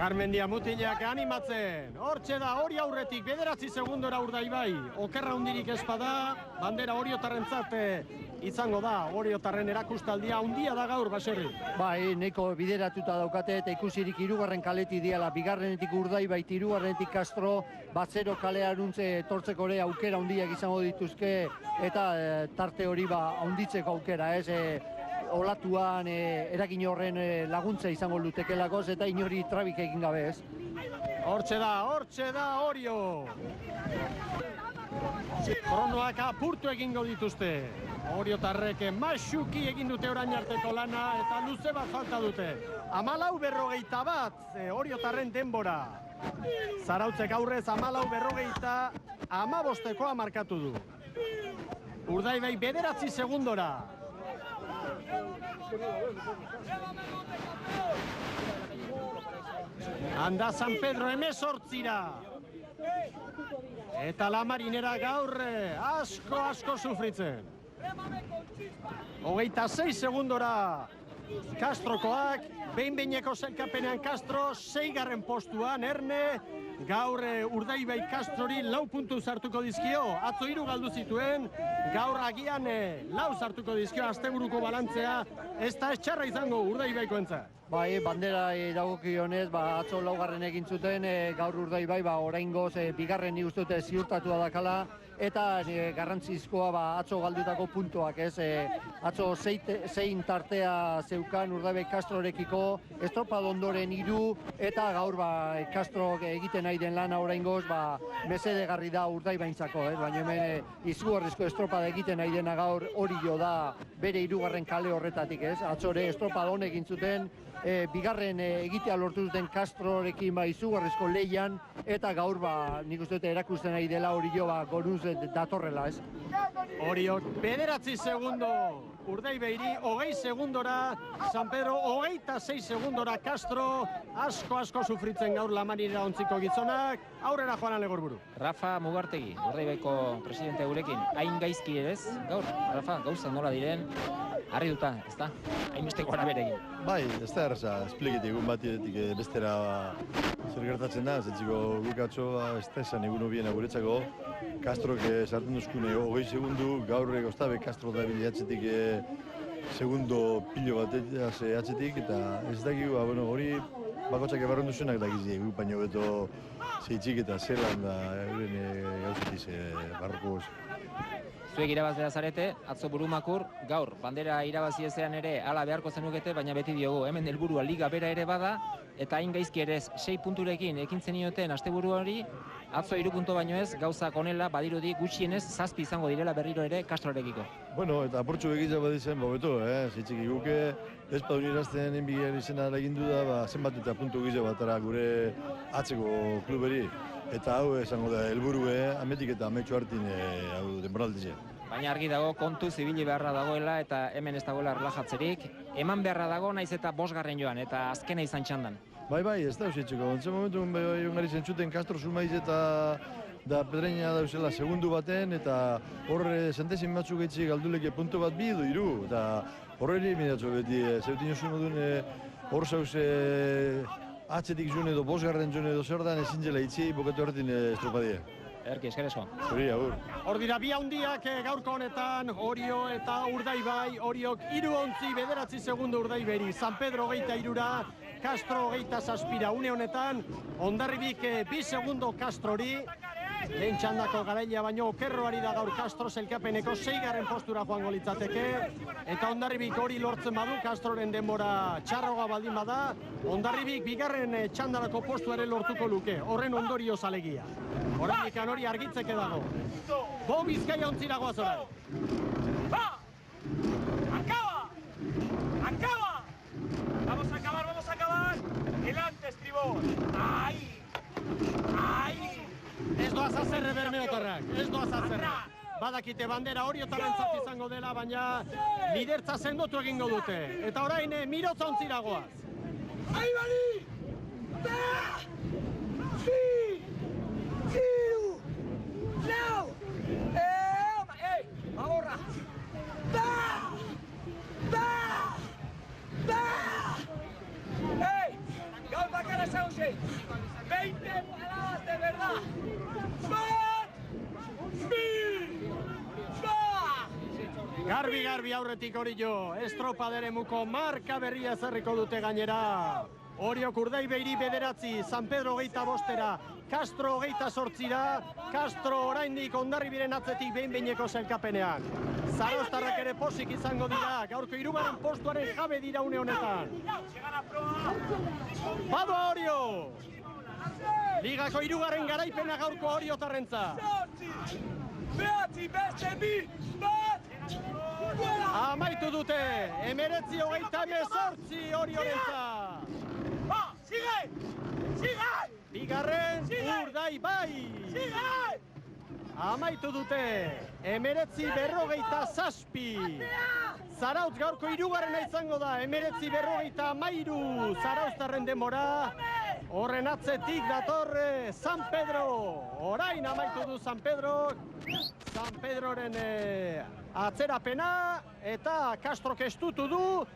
Garmendia mutilak animatzen. Hortxe da, hori aurretik, 9 segundora Urdaibai. Okerra hundirik espada, bandera Oriotarrentzat izango da. Oriotarren erakustaldia handia da gaur, Baserri. Bai, nahiko bideratuta daukate eta ikusirik 3. kaletik diala. 2. Urdaibai, 3. Castro, Batzero kalea aruntze etortzeko ere aukera handiak izango dituzke eta tarte hori handitzeko aukera, ez? Olatuan eragin horren laguntza izango lutekelakoz eta inori trabik egin gabe, ez? Hortxe da, Orio! Kronoak apurtu egingo dituzte. Oriotarrek maxuki egin dute orain arteko lana eta luze bat falta dute. 14:41 Oriotarren denbora. Zarautzek aurrez 14:15 markatu du. Urdaibai 9 segundora. Anda San Pedro 18ra. Eta la Marinera gaur asko sufritzen. 26 segundora Castrokoak, behin-behineko sailkapenean Castro, 6. postuan, Erne, gaur Urdaibai Castrori 4 puntu sartuko dizkio, atzo 3 galdu zituen, gaur agian 4 sartuko dizkio, asteburuko balantzea, ez da txarra izango Urdaibaikoentzat. Bai, bandera dagokionez, atzo 4. egin zuten, gaur Urdaibai, oraingoz 2. nik uste dute ziurtatua dakala, eta garrantzizkoa atzo galdutako puntuak, ez? Atzo 6 tartea zeukan Urdaibai Castrorekiko, estropado ondoren 3, eta gaur Castro egiten nahi den lana oraingoz, mesedegarri da Urdaibaintzako, ez? Baina hemen izugarrizko estropada egiten nahi dena gaur hori jo da bere 3. kale horretatik, ez? Atzore estropado honek egin zuten, 2. egitea lortu duten Castrorekin izugarrizko leian, eta gaur nik uste dute erakusten nahi dela hori jo goruz datorrela, ez? Oriok 9 segundo, Urdaibairi 20 segundora, San Pedro 26 segundora Castro, asko sufritzen gaur La Marinera ontziko gizonak, aurrera Joan Alegorburu. Rafa Mugartegi, Urdaibaiko presidente gurekin, hain gaizki ere ez, gaur, Rafa, gauza nola diren, harri duta, ez da? Hainbeste gora beregin. Bai, ez da erraza, esplikit egun batidetik bestera zer gertatzen da, zentziko gukatxo, ez da esan egun hobiena guretzako. Castrok sartzen duzkune 20 segundu, gaur goztabe Castro da bile atzetik segundo pilo bat atzetik, eta ez dakigu, hori bakotxak ebarren duzuenak dakizik, baina beto zeitzik eta zelan da euren gauzetiz barrokoz. Zuek irabazlea zarete, atzo Burumakur, gaur, bandera irabazi ezean ere hala beharko zenukete, baina beti diogu, hemen helburua liga bera ere bada, eta hain gaizki ere 6 punturekin ekintzen ioten asteburu hori, atzo 3 puntu baino ez, gauzak onela, badirudi gutxienez 7 izango direla berriro ere Castrorekiko. Bueno, eta apurtxu egitza badizen, beto, zitzik iguke, ez padun irazten enbigen izena lagindu da, zenbat eta puntu gizia batara gure atzeko kluberi. Eta hau esango da, helburue, ametik eta ametxo hartin denboraldize. Baina argi dago, kontu zibili beharra dagoela eta hemen ez dagoela erlajatzerik. Eman beharra dago, naiz eta 5. joan, eta azkena izan txandan. Bai, ez da usietxeko. Ontze momentu ongari zentzuten Castro sumaiz eta da pedreina dauzela segundu baten, eta horre zentezin batzuk gaitzik galduleke puntu bat 2 edo 3. Eta horre miratzo beti, zeutin osun modun hor zauze atzetik zuen edo 5. zuen edo zer dan ezin zela itzi bokatu horretin estropadie. Erki, eskerezo. Zuri, agur. Hor dira bi handiak gaurko honetan, Orio eta Urdaibai, Oriok 3:09 segundo Urdaiberi, San Pedro 23ra, Castro 27ra, une honetan, Hondarribik 2 segundo Castrori, lehen txandako garailea baino okerroari da gaur Castro zelkapeneko 6. postura joango litzateke, eta Hondarribik hori lortzen badu, Castroren denbora txarroga baldin bada, Hondarribik 2. txandalako postu ere lortuko luke, horren ondorio zalegia. Horrenik hori argitzeke dago. Bo Bizkaia ontzira goazora. ¡Va! ¡Acaba! ¡Acaba! ¡Vamos a acabar! ¡Delante, estribor! ¡Ahí! ¡Ahí! Ez doaz azerre Bermeotarrak, ez doaz azerre. Badakite bandera Oriotarrentzat izango dela, baina lidertza sendotu egingo dute. Eta orain Mirotza ontzira goaz. ¡Ahí, Bali! ¡Da! ¡Sí! ¡Ciru! ¡No! ¡Ey! ¡Ahorra! ¡Da! ¡Da! ¡Da! ¡Ey! Gaur bakara zauze! Garbi aurretik Orio, estropaderemuko marka berria ezarriko dute gainera. Oriok Urdaibairi 9, San Pedro 25, Castro 28, Castro oraindik Hondarribiren atzetik behin-behineko sailkapenean. Zarauztarrak ere posik izango dira, gaurko 3. postuaren jabe dira une honetan. Badoa Orio! Ligako 3. garaipena gaurko Oriotarrentza. Amaitu dute, 19-18 Oriorentzat. Bigarren Urdaibai. Amaitu dute, 19-47. Zarautz gaurko 3. izango da, 19-53 Zarauztarren denbora. Horren atzetik datorre San Pedro. Orain amaitu du San Pedro. San Pedroren atzerapena eta Castrok estutu du.